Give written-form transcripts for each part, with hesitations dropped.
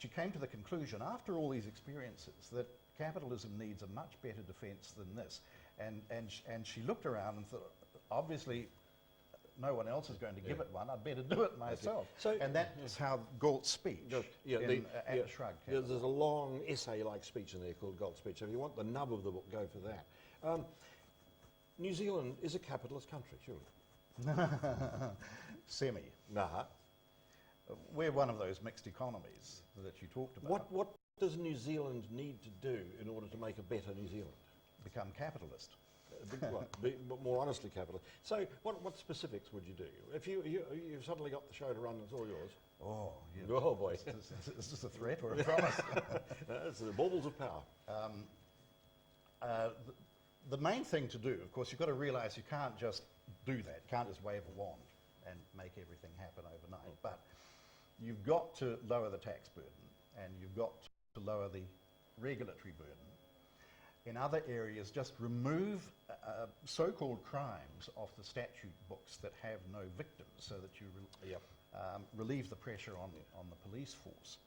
she came to the conclusion, after all these experiences, that capitalism needs a much better defence than this. And she looked around and thought, obviously, no one else is going to give it one, I'd better do it myself. So, and that's how Galt's speech in Atlas Shrugged. There's a long essay-like speech in there called Galt's speech. So if you want the nub of the book, go for that. New Zealand is a capitalist country, surely? Semi. Nah. We're one of those mixed economies that you talked about. What does New Zealand need to do in order to make a better New Zealand? Become capitalist. Be more honestly capitalist. So what specifics would you do? If you've suddenly got the show to run, it's all yours. Oh, yeah. Oh, boy. Is this a threat or a promise? It's the baubles of power. The main thing to do, of course, you've got to realise you can't just do that. You can't just wave a wand and make everything happen overnight. But you've got to lower the tax burden, and you've got to lower the regulatory burden. In other areas, just remove so-called crimes off the statute books that have no victims, so that you relieve the pressure on the police force.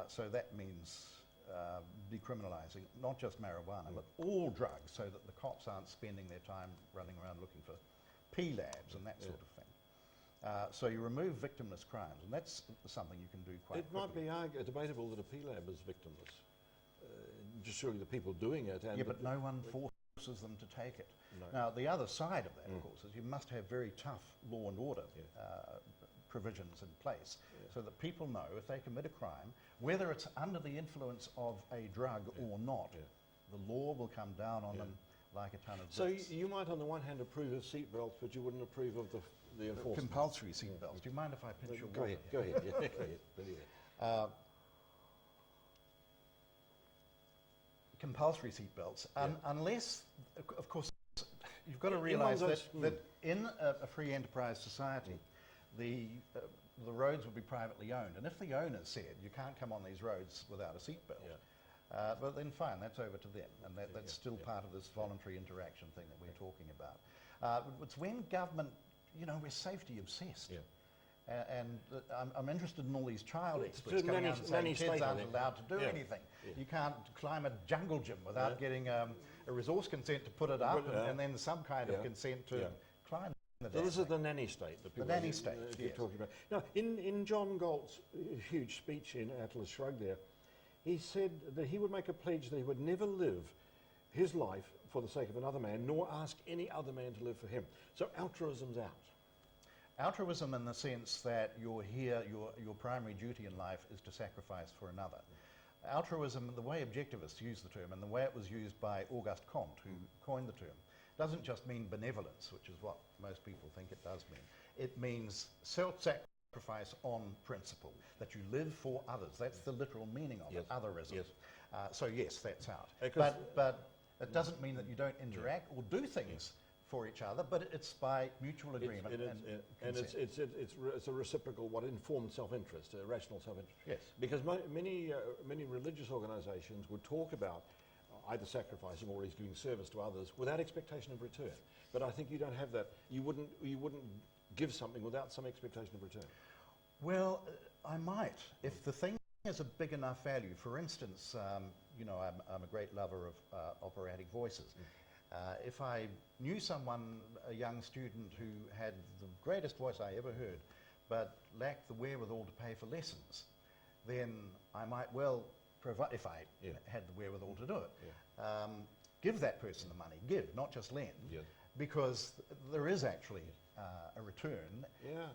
So that means decriminalising not just marijuana, but all drugs, so that the cops aren't spending their time running around looking for P-labs and that sort of thing. So you remove victimless crimes, and that's something you can do quite quickly. It might be debatable that a P-lab is victimless. Just surely the people doing it. And but no one forces them to take it. No. Now, the other side of that, of course, is you must have very tough law and order provisions in place, so that people know if they commit a crime, whether it's under the influence of a drug or not, the law will come down on them like a ton of bricks. So you might, on the one hand, approve of seatbelts, but you wouldn't approve of the enforcement. Compulsory seatbelts. Do you mind if I pinch your water? Go ahead. Go ahead. Compulsory seatbelts, unless, of course, you've got to realise that in a free enterprise society, the roads will be privately owned, and if the owners said you can't come on these roads without a seatbelt, but then fine, that's over to them, and that's still part of this voluntary interaction thing that we're talking about. It's when government, we're safety obsessed. And I'm interested in all these child experts coming out and saying kids aren't allowed to do anything. You can't climb a jungle gym without getting a resource consent to put it up, and then some kind of consent to climb the So this is the nanny state that people the nanny state, keep talking about. Now, in John Galt's huge speech in Atlas Shrugged there, he said that he would make a pledge that he would never live his life for the sake of another man, nor ask any other man to live for him. So altruism's out. Altruism in the sense that you're here, your primary duty in life is to sacrifice for another. Altruism, the way objectivists use the term, and the way it was used by Auguste Comte, who coined the term, doesn't just mean benevolence, which is what most people think it does mean. It means self-sacrifice on principle, that you live for others. That's the literal meaning of it, otherism. So yes, that's out. But it doesn't mean that you don't interact or do things for each other, but it's by mutual agreement and it's a reciprocal, informed self-interest, rational self-interest. Yes. Because many religious organisations would talk about either sacrificing or he's doing service to others without expectation of return. But I think you don't have that. You wouldn't give something without some expectation of return. Well, I might, if the thing has a big enough value. For instance, I'm a great lover of operatic voices. If I knew someone, a young student who had the greatest voice I ever heard, but lacked the wherewithal to pay for lessons, then I might well provide, if I had the wherewithal to do it, give that person the money, not just lend, because there is actually a return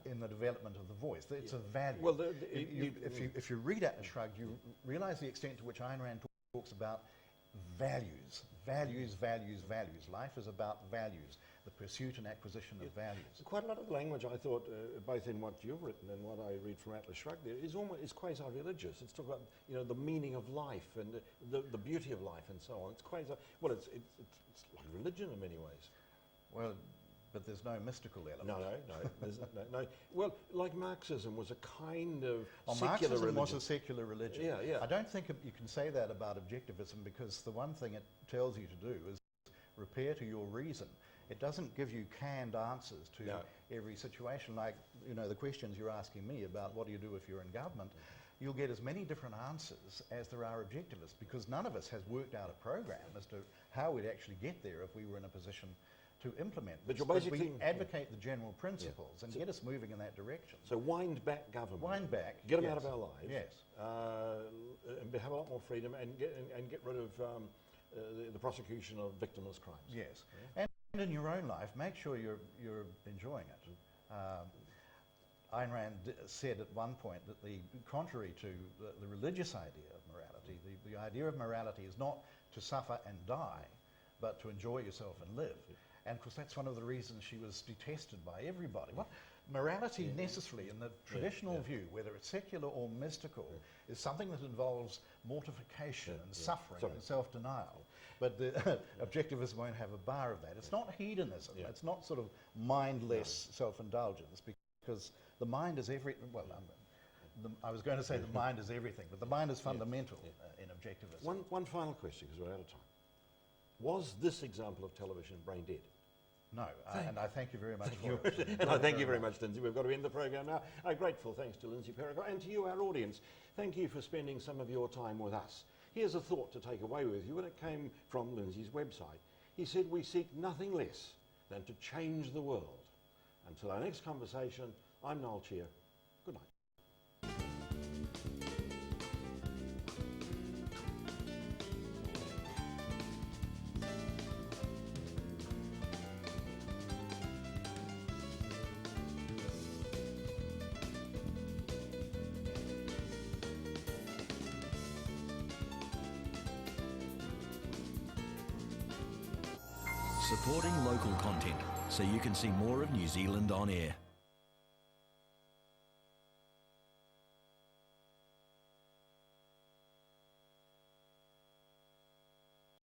in the development of the voice. It's a value. Well, if you read Atlas Shrugged, you realise the extent to which Ayn Rand talks about values. Life is about values, the pursuit and acquisition of values. Quite a lot of language, I thought, both in what you've written and what I read from Atlas Shrugged, is quasi-religious. It's talking about the meaning of life and the beauty of life and so on. It's quasi. Well, it's like religion in many ways. Well, but there's no mystical element. No. Well, like Marxism was a kind of secular Marxism religion. was a secular religion. I don't think you can say that about objectivism, because the one thing it tells you to do is repair to your reason. It doesn't give you canned answers to every situation, like the questions you're asking me about what do you do if you're in government. you'll get as many different answers as there are objectivists, because none of us has worked out a program as to how we'd actually get there if we were in a position to implement But this. your basic we thing- advocate the general principles and get us moving in that direction. So wind back government. Wind back. Get them yes. out of our lives. Yes. And have a lot more freedom and get rid of the prosecution of victimless crimes. Yes. And in your own life, make sure you're enjoying it. Ayn Rand said at one point that contrary to the religious idea of morality, the idea of morality is not to suffer and die, but to enjoy yourself and live. And of course that's one of the reasons she was detested by everybody. What? Morality necessarily, in the traditional view, whether it's secular or mystical, is something that involves mortification and suffering and self-denial. But the objectivists won't have a bar of that. It's not hedonism. It's not sort of mindless self-indulgence, because the mind is I was going to say the mind is everything, but the mind is fundamental in objectivism. One final question, because we're out of time. Was this example of television brain dead? No, and I thank you very much for it. And I thank you very much, Lindsay. We've got to end the program now. A grateful thanks to Lindsay Perigo, and to you, our audience. Thank you for spending some of your time with us. Here's a thought to take away with you, and it came from Lindsay's website. He said, "We seek nothing less than to change the world." Until our next conversation, I'm Noel. Good night. Supporting local content so you can see more of New Zealand on air.